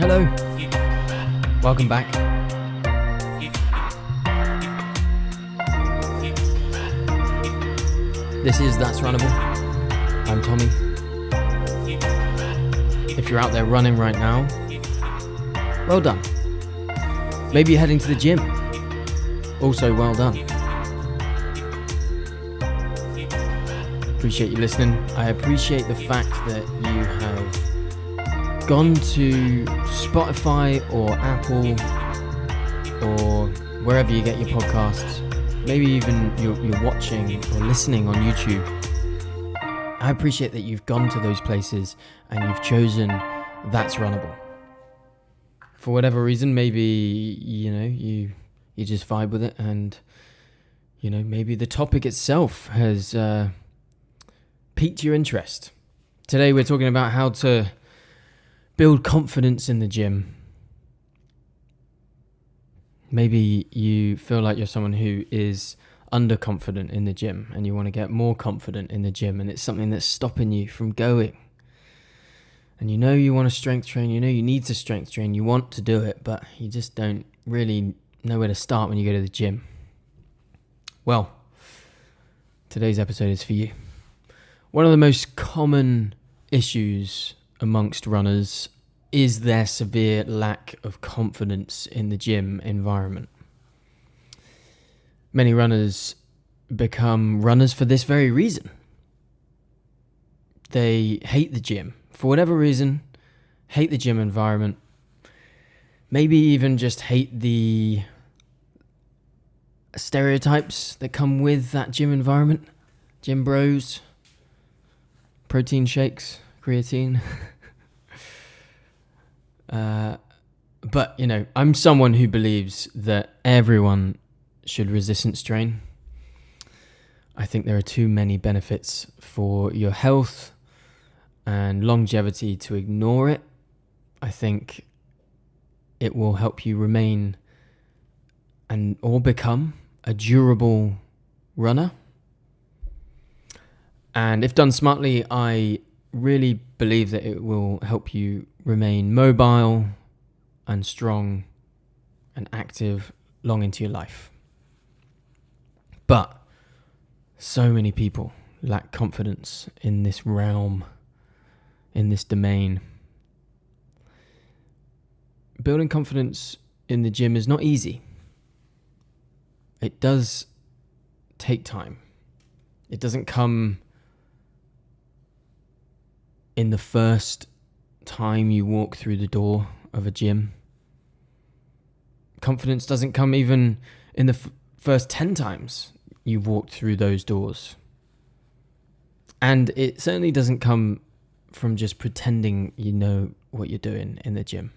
Hello, welcome back. This is That's Runnable. I'm Tommy. If you're out there running right now, well done. Maybe you're heading to the gym. Also, well done. Appreciate you listening. I appreciate the fact that you have gone to Spotify or Apple or wherever you get your podcasts. Maybe even you're watching or listening on YouTube. I appreciate that you've gone to those places and you've chosen That's Runnable. For whatever reason, maybe, you just vibe with it, and, maybe the topic itself has piqued your interest. Today we're talking about how to build confidence in the gym. Maybe you feel like you're someone who is underconfident in the gym and you want to get more confident in the gym, and it's something that's stopping you from going. And you want to strength train, you need to strength train, you want to do it, but you just don't really know where to start when you go to the gym. Well, today's episode is for you. One of the most common issues amongst runners is their severe lack of confidence in the gym environment. Many runners become runners for this very reason. They hate the gym. For whatever reason, hate the gym environment. Maybe even just hate the stereotypes that come with that gym environment. Gym bros, protein shakes, creatine. But, I'm someone who believes that everyone should resistance train. I think there are too many benefits for your health and longevity to ignore it. I think it will help you remain or become a durable runner. And if done smartly, I really believe that it will help you remain mobile and strong and active long into your life. But so many people lack confidence in this realm, in this domain. Building confidence in the gym is not easy. It does take time. It doesn't come in the first time you walk through the door of a gym. Confidence doesn't come even in the first 10 times you've walked through those doors. And it certainly doesn't come from just pretending you know what you're doing in the gym.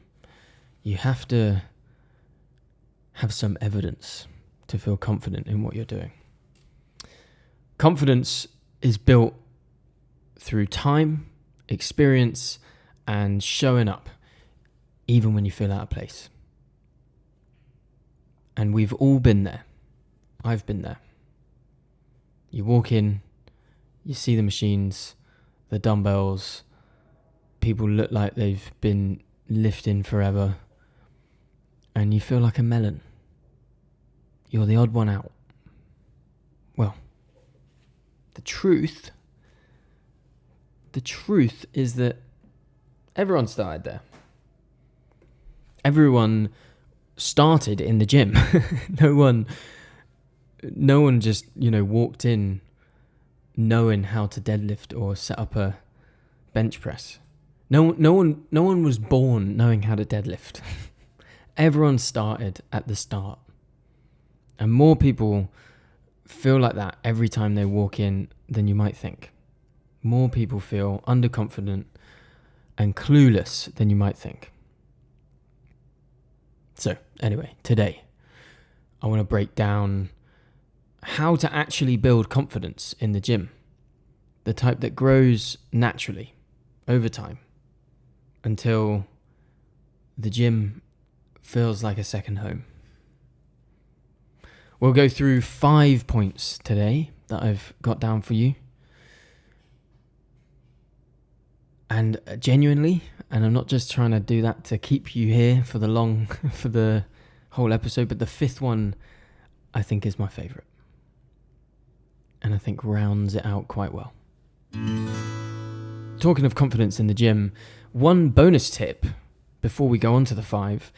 You have to have some evidence to feel confident in what you're doing. Confidence is built through time, experience, and showing up, even when you feel out of place. And we've all been there. I've been there. You walk in, you see the machines, the dumbbells, people look like they've been lifting forever, and you feel like a melon. You're the odd one out. Well, the truth is that everyone started there. Everyone started in the gym. No one just, walked in knowing how to deadlift or set up a bench press. No one was born knowing how to deadlift. Everyone started at the start. And more people feel like that every time they walk in than you might think. More people feel underconfident and clueless than you might think. So, anyway, today, I want to break down how to actually build confidence in the gym. The type that grows naturally over time until the gym feels like a second home. We'll go through 5 points today that I've got down for you. And genuinely, and I'm not just trying to do that to keep you here for the whole episode, but the fifth one I think is my favourite. And I think rounds it out quite well. Talking of confidence in the gym, one bonus tip before we go on to the 5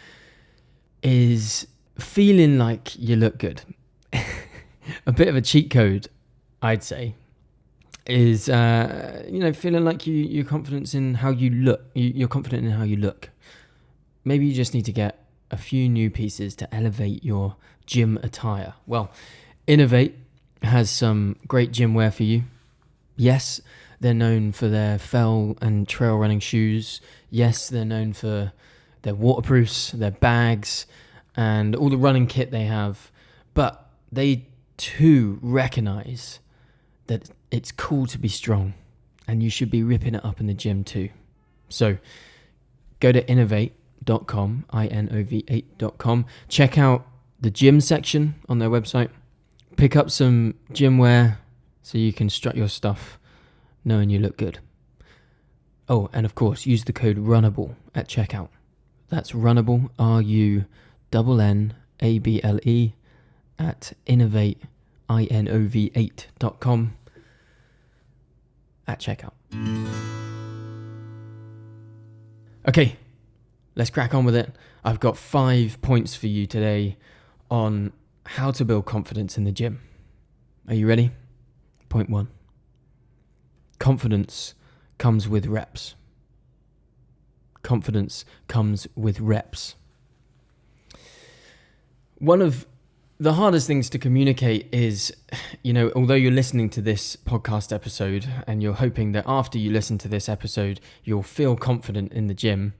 is feeling like you look good. A bit of a cheat code, I'd say, is feeling like you're confident in how you look. You're confident in how you look. Maybe you just need to get a few new pieces to elevate your gym attire. Well, Innovate has some great gym wear for you. Yes, they're known for their fell and trail running shoes. Yes, they're known for their waterproofs, their bags, and all the running kit they have. But they too recognize that it's cool to be strong, and you should be ripping it up in the gym too. So go to innovate.com, inov8.com. Check out the gym section on their website. Pick up some gym wear so you can strut your stuff knowing you look good. Oh, and of course, use the code RUNNABLE at checkout. That's RUNNABLE, RUNNABLE, at innovate, inov8.com at checkout. Okay, let's crack on with it. I've got 5 points for you today on how to build confidence in the gym. Are you ready? Point 1. Confidence comes with reps. Confidence comes with reps. One of the hardest things to communicate is, although you're listening to this podcast episode and you're hoping that after you listen to this episode, you'll feel confident in the gym,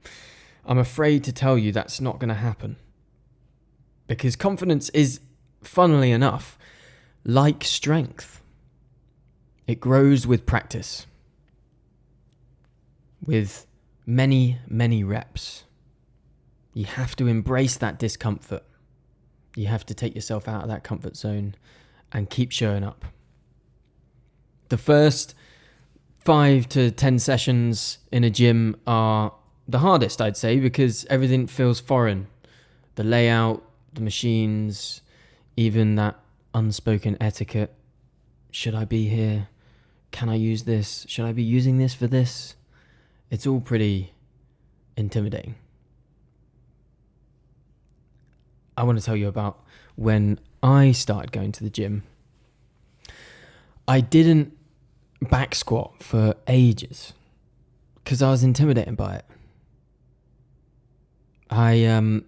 I'm afraid to tell you that's not going to happen. Because confidence is, funnily enough, like strength. It grows with practice, with many, many reps. You have to embrace that discomfort. You have to take yourself out of that comfort zone and keep showing up. The first 5 to 10 sessions in a gym are the hardest, I'd say, because everything feels foreign. The layout, the machines, even that unspoken etiquette. Should I be here? Can I use this? Should I be using this for this? It's all pretty intimidating. I want to tell you about when I started going to the gym. I didn't back squat for ages because I was intimidated by it. I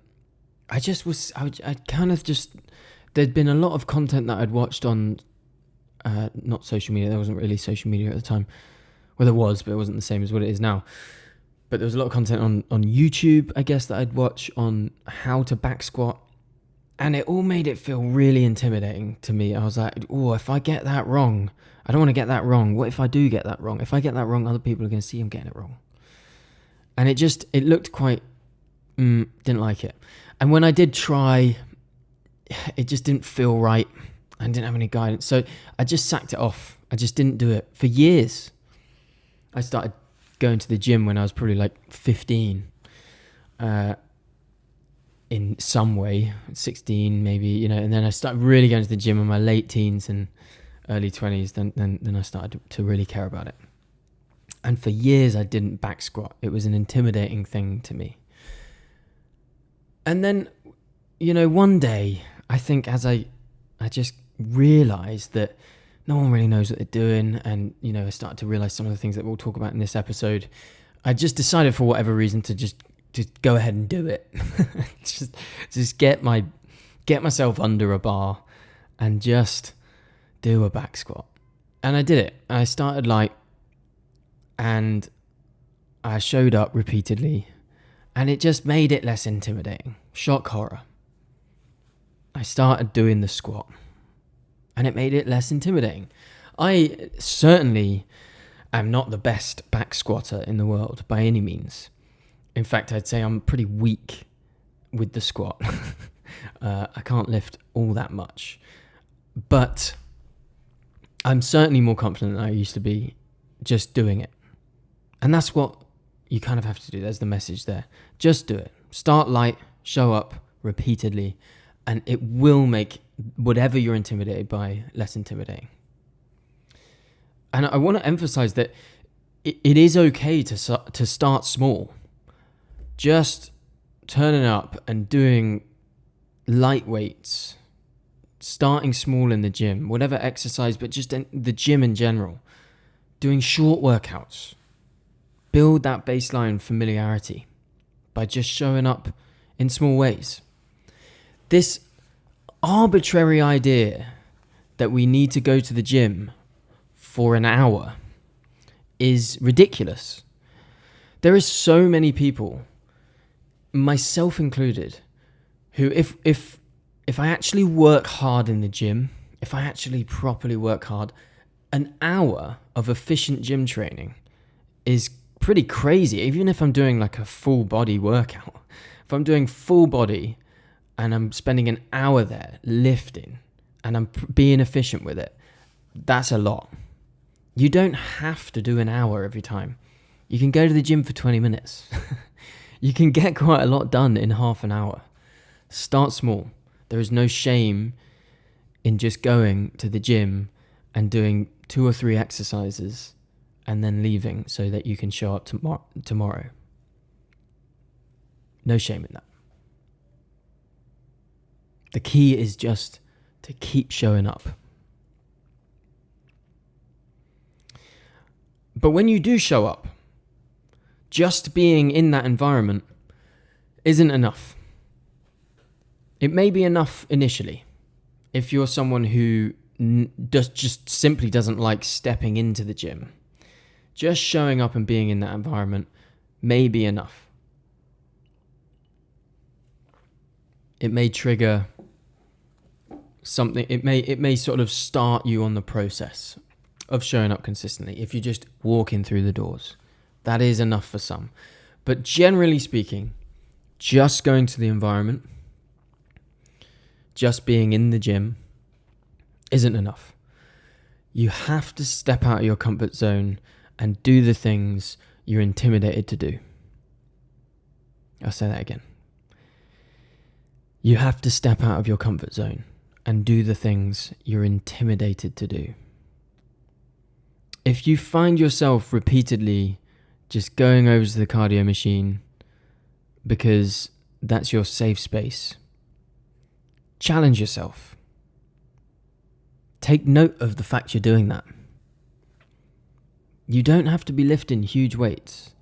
there'd been a lot of content that I'd watched on, not social media. There wasn't really social media at the time. Well, there was, but it wasn't the same as what it is now. But there was a lot of content on YouTube, I guess, that I'd watch on how to back squat. And it all made it feel really intimidating to me. I was like, if I get that wrong, I don't want to get that wrong. What if I do get that wrong? If I get that wrong, other people are going to see I'm getting it wrong. And it looked quite, didn't like it. And when I did try, it just didn't feel right. I didn't have any guidance. So I just sacked it off. I just didn't do it for years. I started going to the gym when I was probably like 15. In some way, 16 maybe, and then I started really going to the gym in my late teens and early 20s. Then I started to really care about it. And for years I didn't back squat. It was an intimidating thing to me. And then, one day, I think as I just realized that no one really knows what they're doing, and, I started to realize some of the things that we'll talk about in this episode, I just decided for whatever reason to just go ahead and do it. just get myself under a bar and just do a back squat. And I did it. I started light and I showed up repeatedly, and it just made it less intimidating. Shock horror. I started doing the squat and it made it less intimidating. I certainly am not the best back squatter in the world by any means. In fact, I'd say I'm pretty weak with the squat. I can't lift all that much. But I'm certainly more confident than I used to be just doing it. And that's what you kind of have to do. There's the message there. Just do it. Start light, show up repeatedly, and it will make whatever you're intimidated by less intimidating. And I want to emphasize that it is okay to start small. Just turning up and doing light weights, starting small in the gym, whatever exercise, but just in the gym in general, doing short workouts. Build that baseline familiarity by just showing up in small ways. This arbitrary idea that we need to go to the gym for an hour is ridiculous. There are so many people, myself included, who if I actually work hard in the gym, if I actually properly work hard, an hour of efficient gym training is pretty crazy. Even if I'm doing like a full body workout, if I'm doing full body and I'm spending an hour there lifting and I'm being efficient with it, that's a lot. You don't have to do an hour every time. You can go to the gym for 20 minutes. You can get quite a lot done in half an hour. Start small. There is no shame in just going to the gym and doing 2 or 3 exercises and then leaving so that you can show up tomorrow. No shame in that. The key is just to keep showing up. But when you do show up, just being in that environment isn't enough. It may be enough initially. If you're someone who just simply doesn't like stepping into the gym, just showing up and being in that environment may be enough. It may trigger something. It may sort of start you on the process of showing up consistently. If you just walk in through the doors, that is enough for some. But generally speaking, just going to the environment, just being in the gym isn't enough. You have to step out of your comfort zone and do the things you're intimidated to do. I'll say that again. You have to step out of your comfort zone and do the things you're intimidated to do. If you find yourself repeatedly just going over to the cardio machine because that's your safe space, challenge yourself. Take note of the fact you're doing that. You don't have to be lifting huge weights.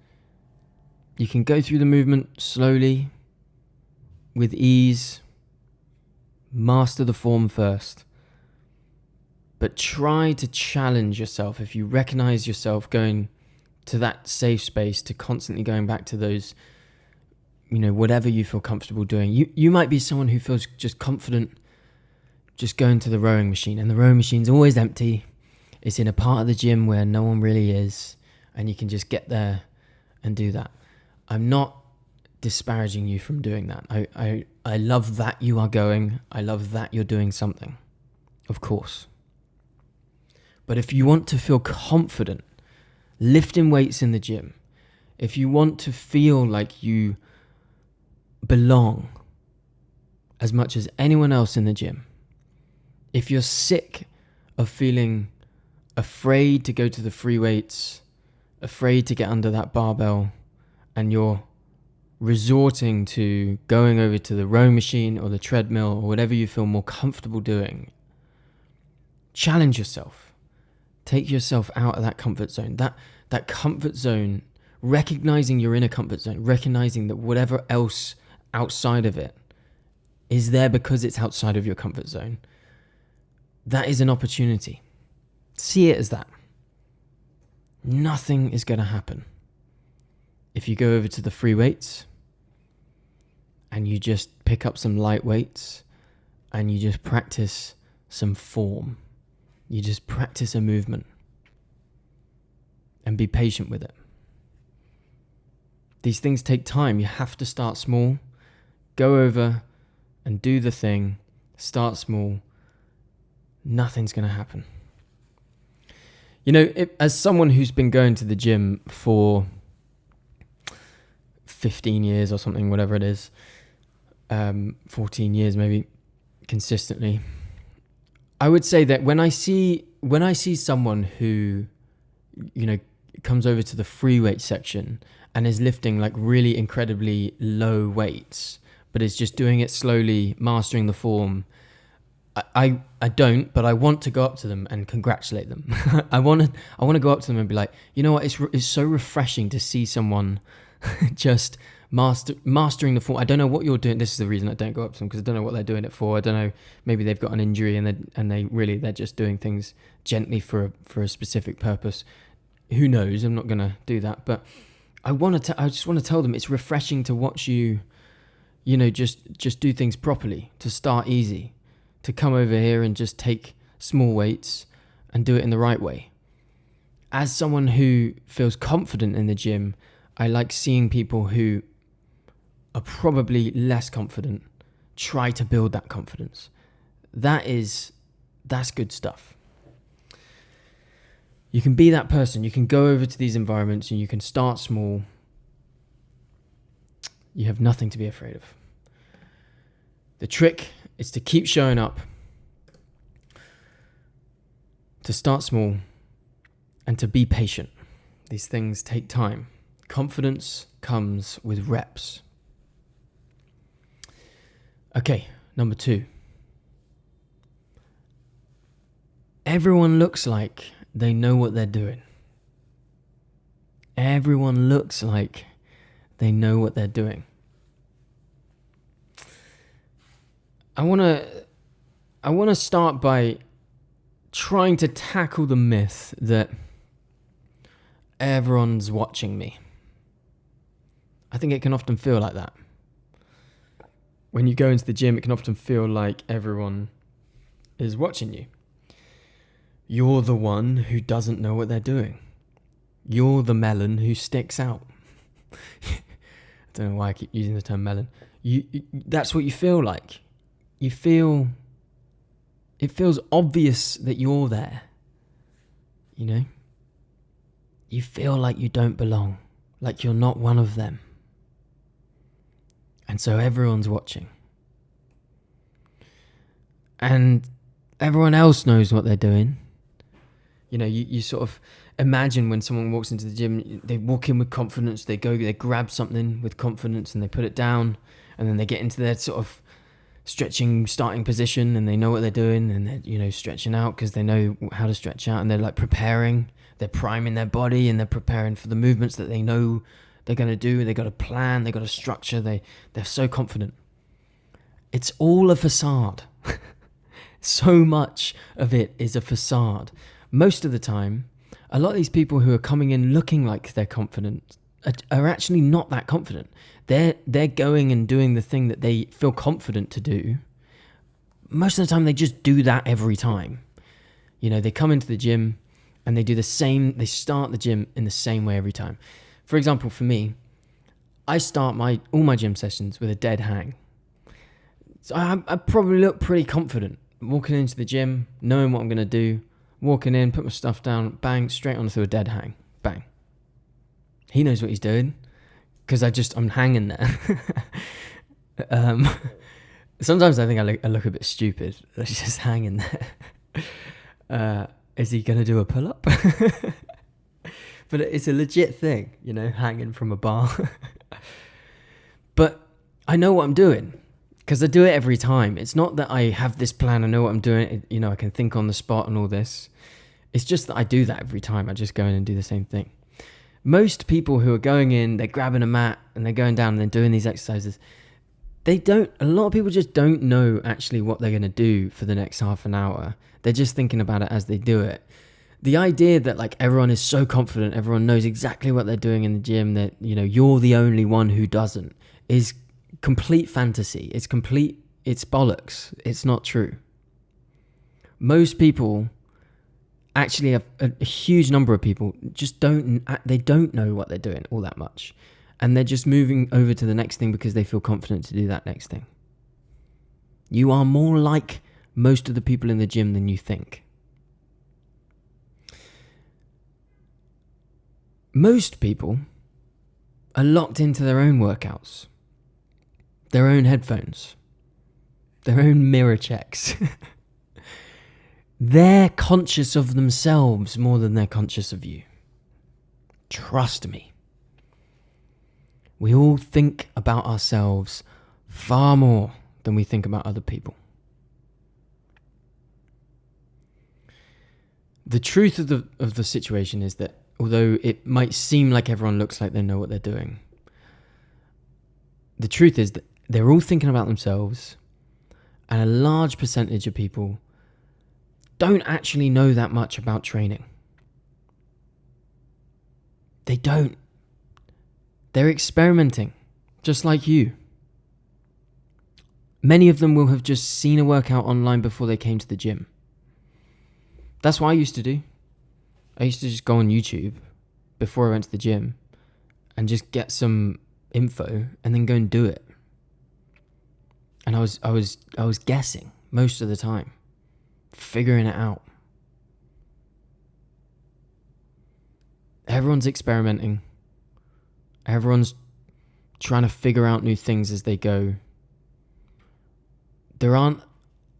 You can go through the movement slowly, with ease. Master the form first. But try to challenge yourself. If you recognize yourself going to that safe space, to constantly going back to those, whatever you feel comfortable doing. You might be someone who feels just confident just going to the rowing machine, and the rowing machine's always empty. It's in a part of the gym where no one really is, and you can just get there and do that. I'm not disparaging you from doing that. I love that you are going. I love that you're doing something, of course. But if you want to feel confident lifting weights in the gym, if you want to feel like you belong as much as anyone else in the gym, if you're sick of feeling afraid to go to the free weights, afraid to get under that barbell, and you're resorting to going over to the rowing machine or the treadmill or whatever you feel more comfortable doing, challenge yourself. Take yourself out of that comfort zone. That comfort zone, recognizing you're in a comfort zone, recognizing that whatever else outside of it is there because it's outside of your comfort zone. That is an opportunity. See it as that. Nothing is going to happen if you go over to the free weights and you just pick up some light weights and you just practice some form. You just practice a movement and be patient with it. These things take time. You have to start small. Go over and do the thing. Start small. Nothing's going to happen. As someone who's been going to the gym for 15 years or something, whatever it is, 14 years maybe, consistently. I would say that when I see someone who, comes over to the free weight section and is lifting like really incredibly low weights, but is just doing it slowly, mastering the form, I don't, but I want to go up to them and congratulate them. I want to go up to them and be like, you know what? It's so refreshing to see someone just mastering the form. I don't know what you're doing. This is the reason I don't go up to them, because I don't know what they're doing it for. I don't know. Maybe they've got an injury and they're just doing things gently for a specific purpose. Who knows? I'm not gonna do that, but I just want to tell them it's refreshing to watch you, just do things properly, to start easy, to come over here and just take small weights and do it in the right way. As someone who feels confident in the gym, I like seeing people who are probably less confident try to build that confidence. That's good stuff. You can be that person. You can go over to these environments and you can start small. You have nothing to be afraid of. The trick is to keep showing up, to start small, and to be patient. These things take time. Confidence comes with reps. Okay, number 2. Everyone looks like they know what they're doing. Everyone looks like they know what they're doing. I want to start by trying to tackle the myth that everyone's watching me. I think it can often feel like that. When you go into the gym, it can often feel like everyone is watching you. You're the one who doesn't know what they're doing. You're the melon who sticks out. I don't know why I keep using the term melon. That's what you feel like. It feels obvious that you're there. You feel like you don't belong, like you're not one of them. And so everyone's watching. And everyone else knows what they're doing. You sort of imagine when someone walks into the gym, they walk in with confidence, they grab something with confidence and they put it down, and then they get into their sort of stretching starting position and they know what they're doing, and they're, stretching out because they know how to stretch out, and they're like preparing, they're priming their body and they're preparing for the movements that they know they're going to do. They got a plan, they got a structure, they're so confident. It's all a facade. So much of it is a facade. Most of the time, a lot of these people who are coming in looking like they're confident are actually not that confident. They're going and doing the thing that they feel confident to do. Most of the time, they just do that every time. They come into the gym and they do the same. They start the gym in the same way every time. For example, for me, I start all my gym sessions with a dead hang. So I probably look pretty confident walking into the gym, knowing what I'm going to do. Walking in, put my stuff down, bang, straight onto a dead hang, bang. He knows what he's doing, because I'm hanging there. Sometimes I think I look a bit stupid, just hanging there. Is he going to do a pull-up? But it's a legit thing, hanging from a bar. But I know what I'm doing, because I do it every time. It's not that I have this plan, I know what I'm doing, I can think on the spot and all this. It's just that I do that every time. I just go in and do the same thing. Most people who are going in, they're grabbing a mat and they're going down and they're doing these exercises. A lot of people just don't know actually what they're going to do for the next half an hour. They're just thinking about it as they do it. The idea that like everyone is so confident, everyone knows exactly what they're doing in the gym, that, you're the only one who doesn't, is complete fantasy. It's bollocks. It's not true. Most people, actually a huge number of people, just don't know what they're doing all that much. And they're just moving over to the next thing because they feel confident to do that next thing. You are more like most of the people in the gym than you think. Most people are locked into their own workouts, their own headphones, their own mirror checks. They're conscious of themselves more than they're conscious of you. Trust me. We all think about ourselves far more than we think about other people. The truth of the situation is that although it might seem like everyone looks like they know what they're doing, the truth is that they're all thinking about themselves, and a large percentage of people don't actually know that much about training. They don't. They're experimenting, just like you. Many of them will have just seen a workout online before they came to the gym. That's what I used to do. I used to just go on YouTube before I went to the gym and just get some info and then go and do it. And I was guessing most of the time, figuring it out. Everyone's experimenting. Everyone's trying to figure out new things as they go. There aren't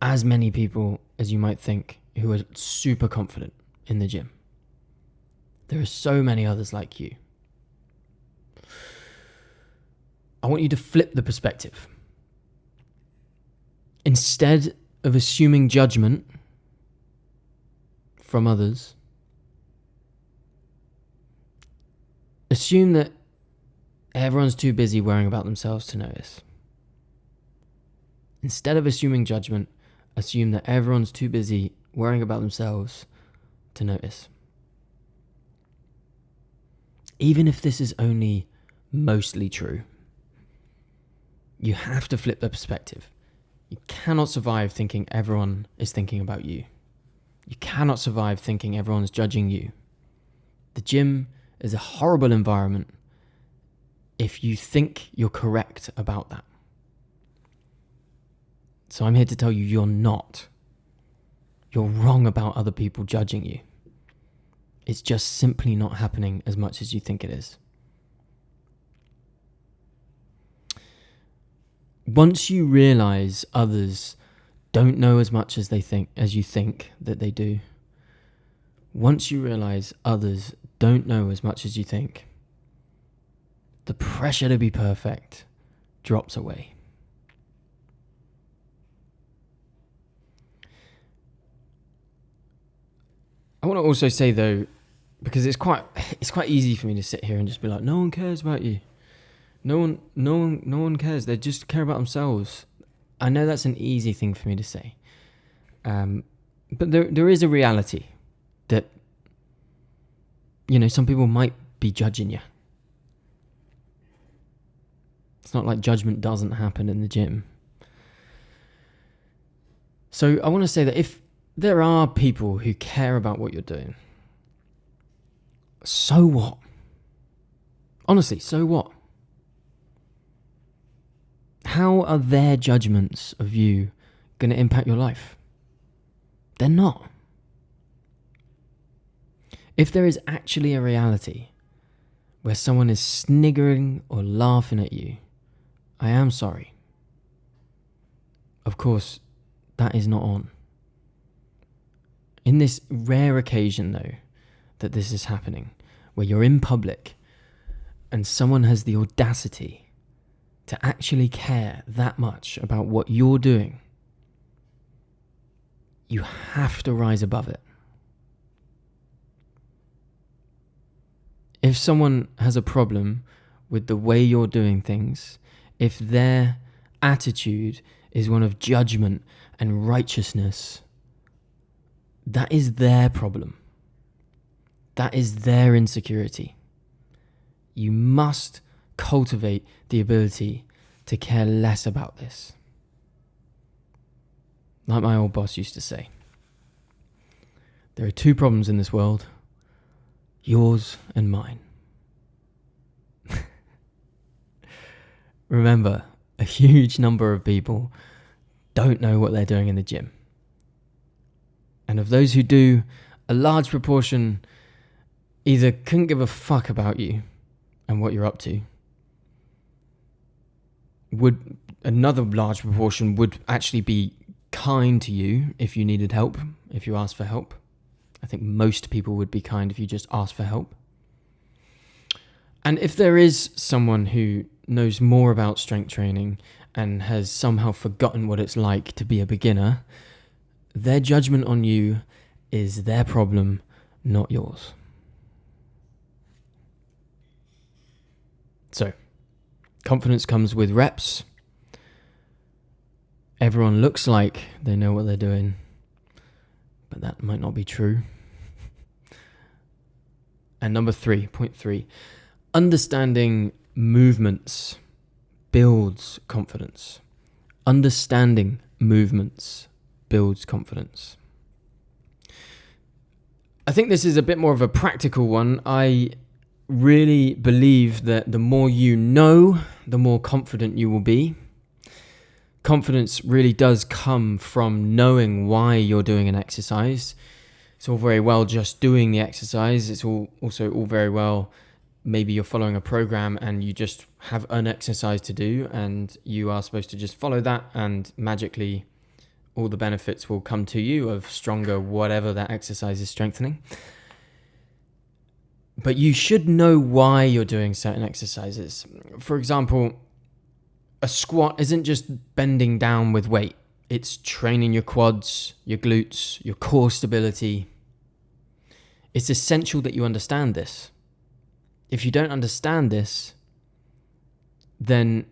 as many people as you might think who are super confident in the gym. There are so many others like you. I want you to flip the perspective. Instead of assuming judgment from others, assume that everyone's too busy worrying about themselves to notice. Instead of assuming judgment, assume that everyone's too busy worrying about themselves to notice. Even if this is only mostly true, you have to flip the perspective. You cannot survive thinking everyone is thinking about you. You cannot survive thinking everyone's judging you. The gym is a horrible environment if you think you're correct about that. So I'm here to tell you you're not. You're wrong about other people judging you. It's just simply not happening as much as you think it is. Once you realize others don't know as much as you think that they do, once you realize others don't know as much as you think, the pressure to be perfect drops away. I want to also say though, because it's quite easy for me to sit here and just be like, no one cares about you. No one cares. They just care about themselves. I know that's an easy thing for me to say. But there is a reality that, some people might be judging you. It's not like judgment doesn't happen in the gym. So I want to say that if there are people who care about what you're doing, so what? Honestly, so what? How are their judgments of you going to impact your life? They're not. If there is actually a reality where someone is sniggering or laughing at you, I am sorry. Of course, that is not on. In this rare occasion, though, that this is happening, where you're in public and someone has the audacity to actually care that much about what you're doing, you have to rise above it. If someone has a problem with the way you're doing things, if their attitude is one of judgment and righteousness, that is their problem. That is their insecurity. You must cultivate the ability to care less about this. Like my old boss used to say, there are two problems in this world, yours and mine. Remember, a huge number of people don't know what they're doing in the gym. And of those who do, a large proportion either couldn't give a fuck about you and what you're up to, another large proportion would actually be kind to you if you needed help, if you asked for help. I think most people would be kind if you just asked for help. And if there is someone who knows more about strength training and has somehow forgotten what it's like to be a beginner, their judgment on you is their problem, not yours. So, confidence comes with reps. Everyone looks like they know what they're doing, but that might not be true. And number 3, point 3, understanding movements builds confidence. Understanding movements builds confidence. I think this is a bit more of a practical one. I really believe that the more you know, the more confident you will be. Confidence really does come from knowing why you're doing an exercise. It's all very well just doing the exercise. It's also all very well, maybe you're following a program and you just have an exercise to do and you are supposed to just follow that and magically all the benefits will come to you of stronger whatever that exercise is strengthening. But you should know why you're doing certain exercises. For example, a squat isn't just bending down with weight. It's training your quads, your glutes, your core stability. It's essential that you understand this. If you don't understand this, then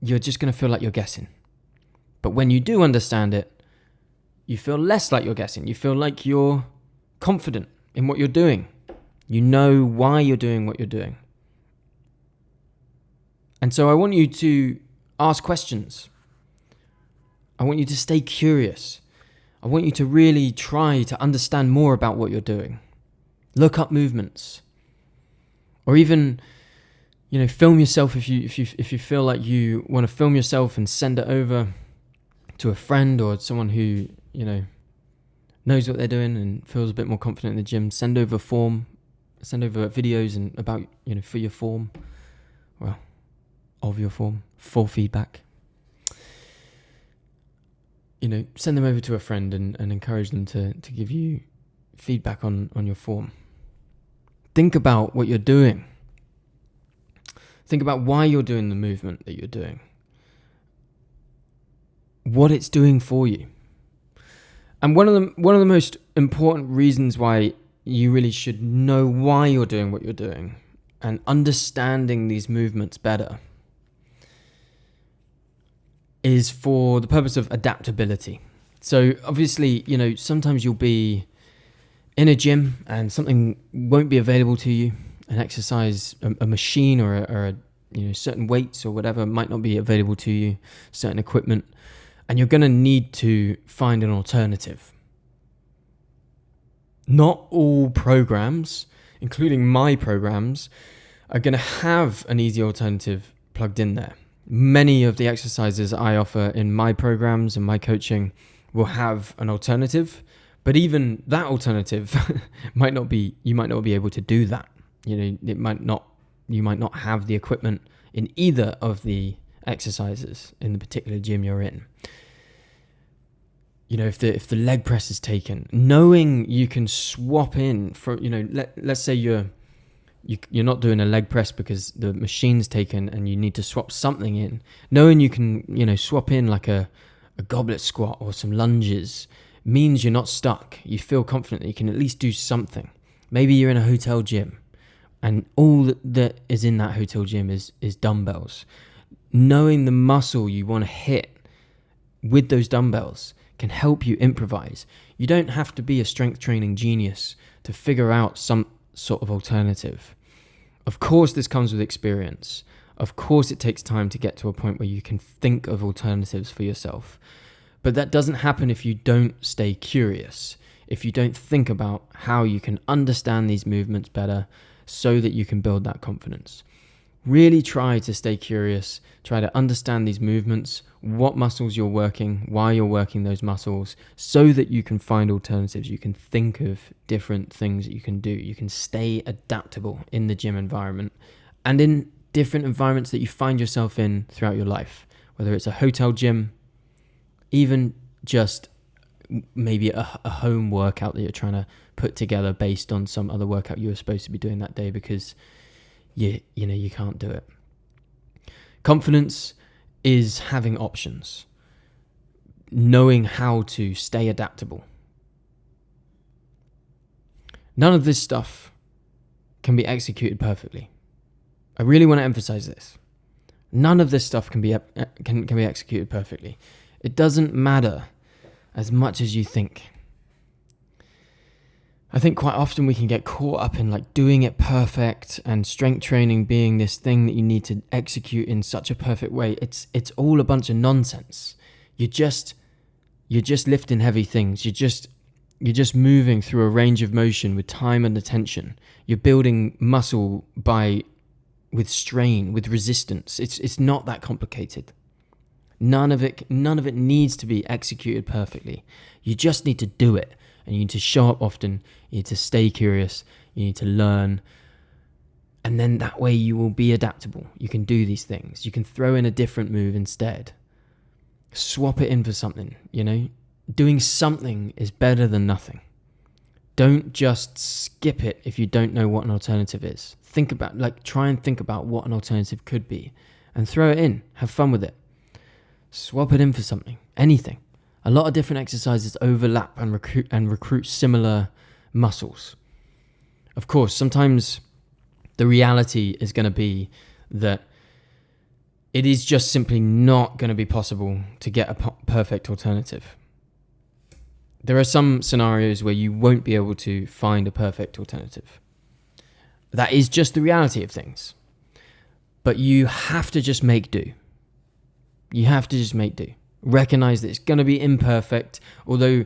you're just going to feel like you're guessing. But when you do understand it, you feel less like you're guessing. You feel like you're confident in what you're doing. You know why you're doing what you're doing. And so I want you to ask questions. I want you to stay curious. I want you to really try to understand more about what you're doing. Look up movements. Or even, film yourself if you feel like you want to film yourself and send it over to a friend or someone who, knows what they're doing and feels a bit more confident in the gym. Send over videos and about, for your form. Well, of your form, for feedback. Send them over to a friend and encourage them to give you feedback on your form. Think about what you're doing. Think about why you're doing the movement that you're doing. What it's doing for you. And one of the most important reasons why you really should know why you're doing what you're doing and understanding these movements better is for the purpose of adaptability. So obviously, sometimes you'll be in a gym and something won't be available to you. An exercise, a machine or a certain weights or whatever might not be available to you, certain equipment, and you're going to need to find an alternative. Not all programs, including my programs, are going to have an easy alternative plugged in there. Many of the exercises I offer in my programs and my coaching will have an alternative, but even that alternative you might not be able to do that. You might not have the equipment in either of the exercises in the particular gym you're in. If the leg press is taken, knowing you can swap in for, let's say you're not doing a leg press because the machine's taken and you need to swap something in. Knowing you can, swap in like a goblet squat or some lunges means you're not stuck. You feel confident that you can at least do something. Maybe you're in a hotel gym and all that is in that hotel gym is dumbbells. Knowing the muscle you want to hit with those dumbbells can help you improvise. You don't have to be a strength training genius to figure out some sort of alternative. Of course, this comes with experience. Of course, it takes time to get to a point where you can think of alternatives for yourself. But that doesn't happen if you don't stay curious, if you don't think about how you can understand these movements better so that you can build that confidence. Really try to stay curious, try to understand these movements, what muscles you're working, why you're working those muscles, so that you can find alternatives. You can think of different things that you can do. You can stay adaptable in the gym environment and in different environments that you find yourself in throughout your life, whether it's a hotel gym, even just maybe a home workout that you're trying to put together based on some other workout you were supposed to be doing that day because you can't do it. Confidence is having options, knowing how to stay adaptable. None of this stuff can be executed perfectly. I really want to emphasize this. None of this stuff can be executed perfectly. It doesn't matter as much as you think. I think quite often we can get caught up in like doing it perfect and strength training being this thing that you need to execute in such a perfect way. It's all a bunch of nonsense. You're just lifting heavy things. You're just moving through a range of motion with time and attention. You're building muscle with strain, with resistance. It's not that complicated. None of it needs to be executed perfectly. You just need to do it, and you need to show up often. You need to stay curious. You need to learn, and then that way you will be adaptable. You can do these things. You can throw in a different move instead. Swap it in for something. Doing something is better than nothing. Don't just skip it if you don't know what an alternative is. Try and think about what an alternative could be and throw it in. Have fun with it. Swap it in for something, anything. A lot of different exercises overlap and recruit similar muscles. Of course, sometimes the reality is going to be that it is just simply not going to be possible to get a perfect alternative. There are some scenarios where you won't be able to find a perfect alternative. That is just the reality of things. But you have to just make do. You have to just make do. Recognize that it's going to be imperfect, although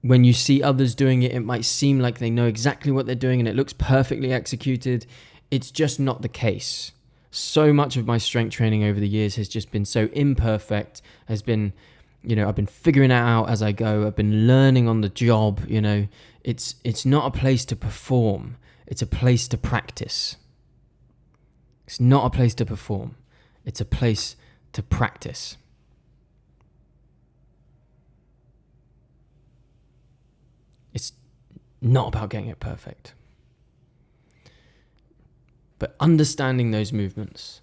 when you see others doing it, it might seem like they know exactly what they're doing and it looks perfectly executed. It's just not the case. So much of my strength training over the years has just been so imperfect, I've been figuring it out as I go. I've been learning on the job, It's not a place to perform. It's a place to practice. It's not a place to perform. It's a place to practice. It's not about getting it perfect. But understanding those movements,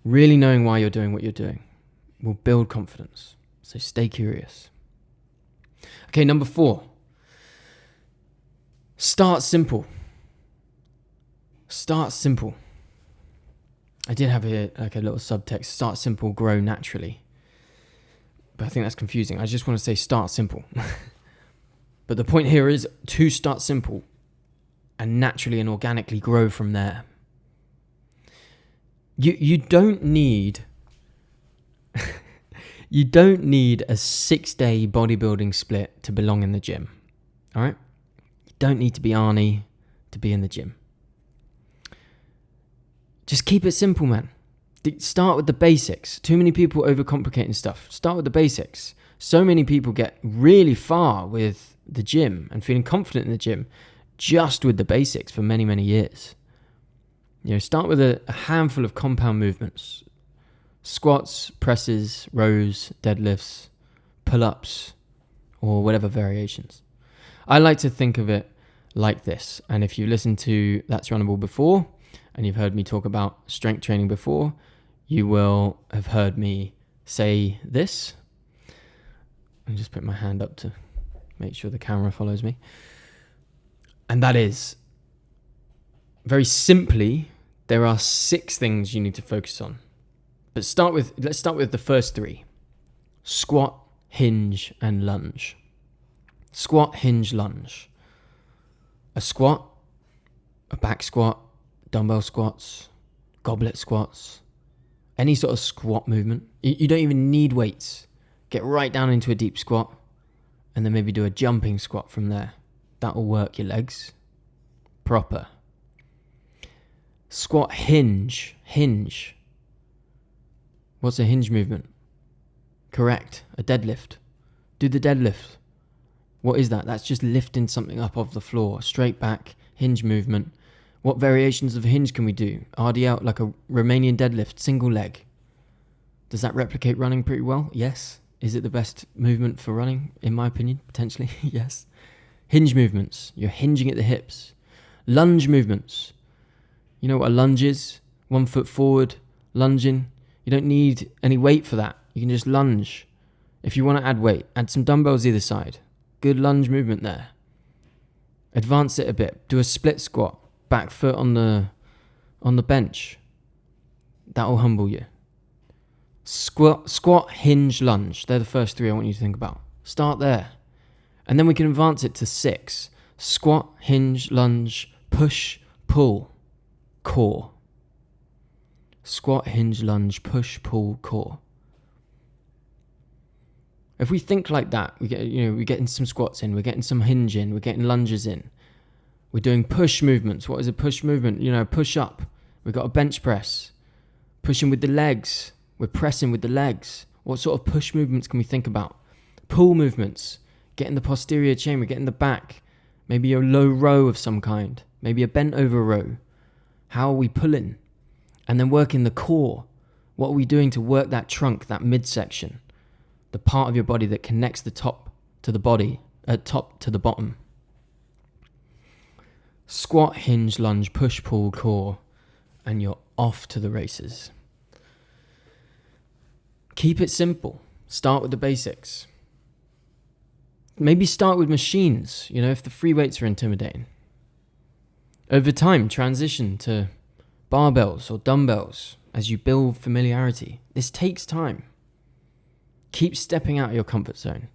really knowing why you're doing what you're doing, will build confidence. So stay curious. Okay, number 4. Start simple. Start simple. I did have a little subtext. Start simple, grow naturally. But I think that's confusing. I just want to say start simple. But the point here is to start simple and naturally and organically grow from there. You don't need you don't need a 6-day bodybuilding split to belong in the gym. All right? You don't need to be Arnie to be in the gym. Just keep it simple, man. Start with the basics. Too many people overcomplicating stuff. Start with the basics. So many people get really far with the gym and feeling confident in the gym just with the basics for many, many years. Start with a handful of compound movements. Squats, presses, rows, deadlifts, pull-ups, or whatever variations. I like to think of it like this. And if you listened to That's Runnable before, and you've heard me talk about strength training before, you will have heard me say this. I'll just put my hand up to make sure the camera follows me. And that is, very simply, there are 6 things you need to focus on. But let's start with the first 3. Squat, hinge, and lunge. Squat, hinge, lunge. A squat, a back squat, dumbbell squats, goblet squats, any sort of squat movement. You don't even need weights. Get right down into a deep squat and then maybe do a jumping squat from there. That'll work your legs proper. Squat, hinge. Hinge. What's a hinge movement? Correct. A deadlift. Do the deadlift. What is that? That's just lifting something up off the floor. Straight back, hinge movement. What variations of hinge can we do? RDL, like a Romanian deadlift, single leg. Does that replicate running pretty well? Yes. Is it the best movement for running? In my opinion, potentially, yes. Hinge movements. You're hinging at the hips. Lunge movements. You know what a lunge is? 1 foot forward, lunging. You don't need any weight for that. You can just lunge. If you want to add weight, add some dumbbells either side. Good lunge movement there. Advance it a bit. Do a split squat. Back foot on the bench. That will humble you. Squat, hinge, lunge. They're the first 3 I want you to think about. Start there. And then we can advance it to 6. Squat, hinge, lunge, push, pull, core. Squat, hinge, lunge, push, pull, core. If we think like that, we're getting some squats in, we're getting some hinge in, we're getting lunges in. We're doing push movements. What is a push movement? Push up. We've got a bench press. Pushing with the legs. We're pressing with the legs. What sort of push movements can we think about? Pull movements. Getting the posterior chain, we're getting the back. Maybe a low row of some kind. Maybe a bent over row. How are we pulling? And then working the core. What are we doing to work that trunk, that midsection? The part of your body that connects the top to the body, top to the bottom. Squat, hinge, lunge, push, pull, core, and you're off to the races. Keep it simple. Start with the basics. Maybe start with machines, if the free weights are intimidating. Over time, transition to barbells or dumbbells as you build familiarity. This takes time. Keep stepping out of your comfort zone.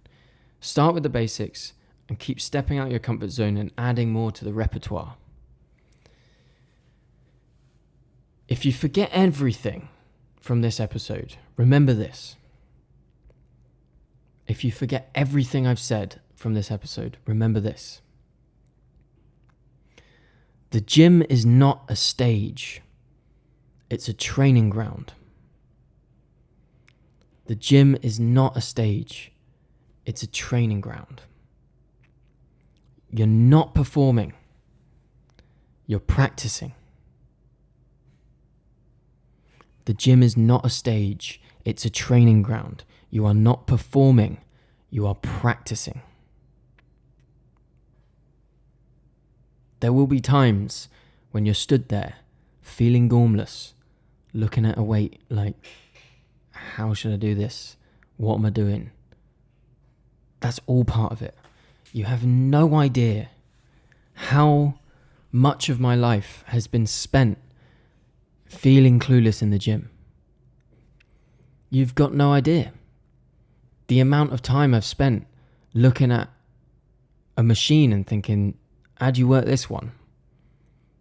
Start with the basics and keep stepping out of your comfort zone and adding more to the repertoire. If you forget everything from this episode, remember this. If you forget everything I've said from this episode, remember this. The gym is not a stage. It's a training ground. The gym is not a stage. It's a training ground. You're not performing. You're practicing. The gym is not a stage. It's a training ground. You are not performing. You are practicing. There will be times when you're stood there, feeling gormless, looking at a weight like, how should I do this? What am I doing? That's all part of it. You have no idea how much of my life has been spent feeling clueless in the gym. You've got no idea. The amount of time I've spent looking at a machine and thinking, how do you work this one?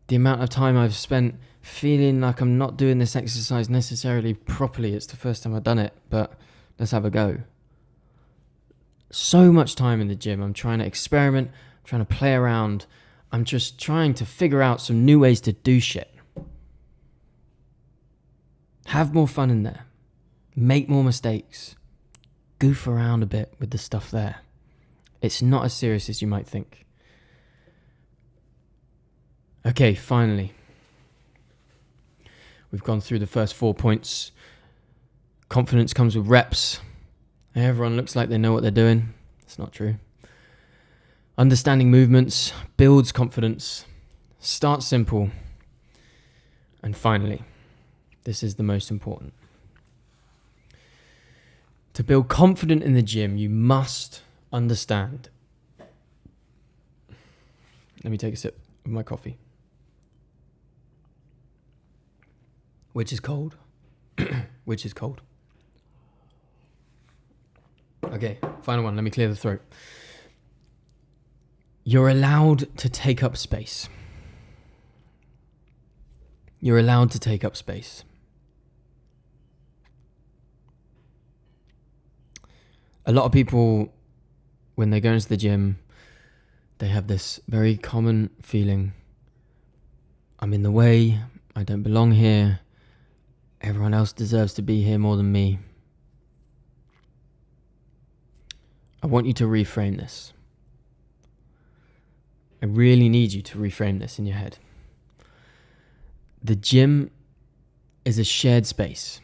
The amount of time I've spent feeling like I'm not doing this exercise necessarily properly. It's the first time I've done it, but let's have a go. So much time in the gym. I'm trying to experiment. I'm trying to play around. I'm just trying to figure out some new ways to do shit. Have more fun in there. Make more mistakes. Goof around a bit with the stuff there. It's not as serious as you might think. Okay, finally. We've gone through the first 4 points. Confidence comes with reps. Everyone looks like they know what they're doing. It's not true. Understanding movements builds confidence. Start simple. And finally, this is the most important. To build confidence in the gym, you must understand. Let me take a sip of my coffee. Which is cold. Which is cold. Okay, final one. Let me clear the throat. You're allowed to take up space. You're allowed to take up space. A lot of people, when they go into the gym, they have this very common feeling. I'm in the way. I don't belong here. Everyone else deserves to be here more than me. I want you to reframe this. I really need you to reframe this in your head. The gym is a shared space.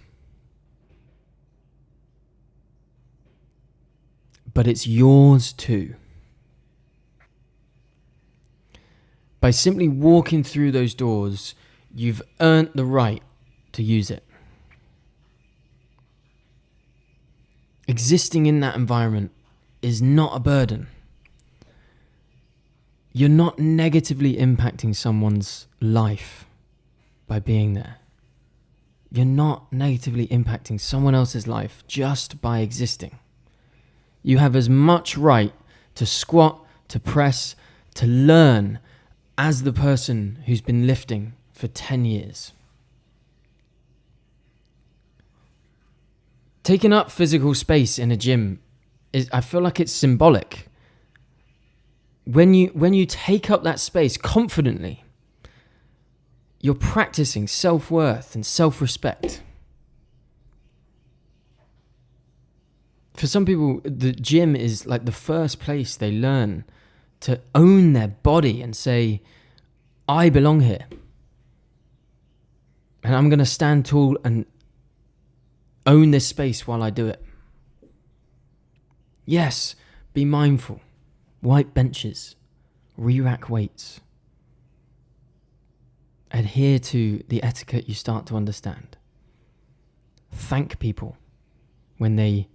but it's yours too. By simply walking through those doors, you've earned the right to use it. Existing in that environment is not a burden. You're not negatively impacting someone's life by being there. You're not negatively impacting someone else's life just by existing. You have as much right to squat, to press, to learn as the person who's been lifting for 10 years. Taking up physical space in a gym I feel like it's symbolic. When you take up that space confidently, you're practicing self-worth and self-respect. For some people, the gym is like the first place they learn to own their body and say, I belong here. And I'm going to stand tall and own this space while I do it. Yes, be mindful. White benches, re-rack weights. Adhere to the etiquette you start to understand. Thank people when they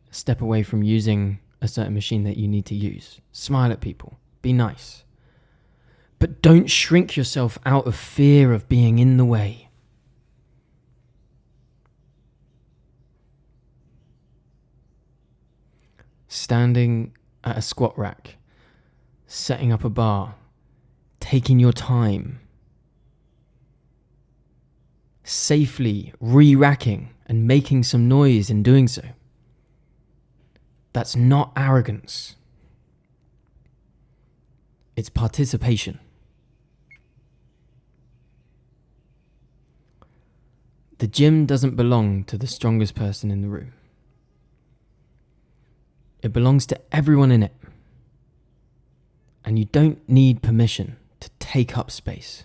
step away from using a certain machine that you need to use. Smile at people. Be nice. But don't shrink yourself out of fear of being in the way. Standing at a squat rack, setting up a bar, taking your time, safely re-racking and making some noise in doing so. That's not arrogance. It's participation. The gym doesn't belong to the strongest person in the room. It belongs to everyone in it. And you don't need permission to take up space.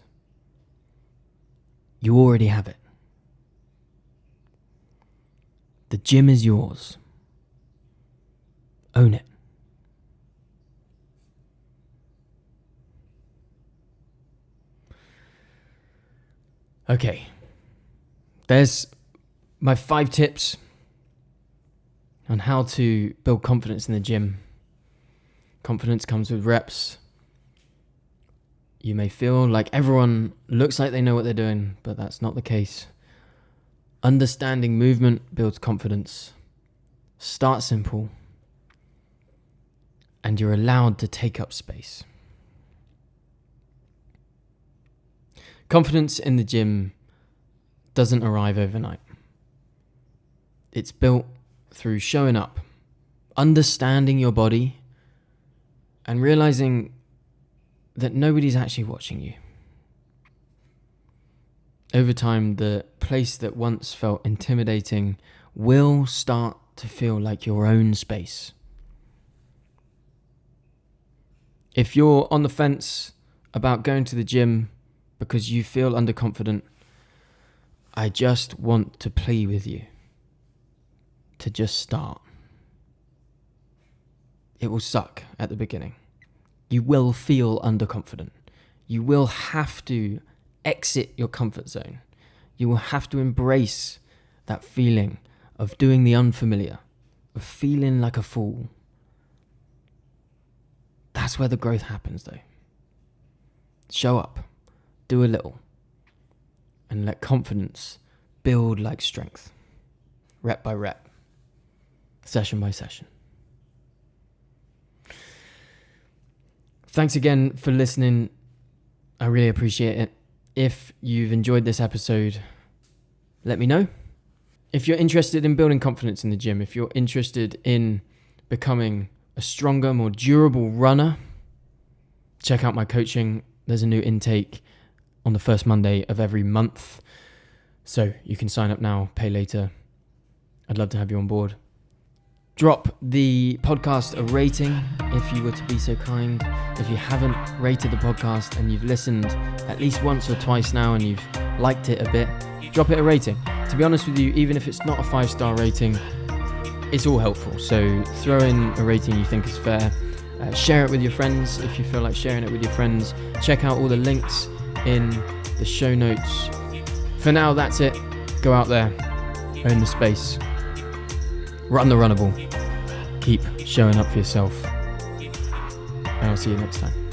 You already have it. The gym is yours. Own it. Okay. There's my 5 tips on how to build confidence in the gym. Confidence comes with reps. You may feel like everyone looks like they know what they're doing, but that's not the case. Understanding movement builds confidence. Start simple. And you're allowed to take up space. Confidence in the gym doesn't arrive overnight. It's built through showing up, understanding your body, and realizing that nobody's actually watching you. Over time, the place that once felt intimidating will start to feel like your own space. If you're on the fence about going to the gym because you feel underconfident, I just want to plead with you to just start. It will suck at the beginning. You will feel underconfident. You will have to exit your comfort zone. You will have to embrace that feeling of doing the unfamiliar, of feeling like a fool. That's where the growth happens, though. Show up, do a little, and let confidence build like strength, rep by rep, session by session. Thanks again for listening. I really appreciate it. If you've enjoyed this episode, let me know. If you're interested in building confidence in the gym, if you're interested in becoming a stronger, more durable runner, check out my coaching. There's a new intake on the first Monday of every month. So you can sign up now, pay later. I'd love to have you on board. Drop the podcast a rating if you were to be so kind. If you haven't rated the podcast and you've listened at least once or twice now and you've liked it a bit, drop it a rating. To be honest with you, even if it's not a 5-star rating, it's all helpful. So throw in a rating you think is fair. Share it with your friends if you feel like sharing it with your friends. Check out all the links in the show notes. For now, that's it. Go out there, own the space, run the runnable, keep showing up for yourself, and I'll see you next time.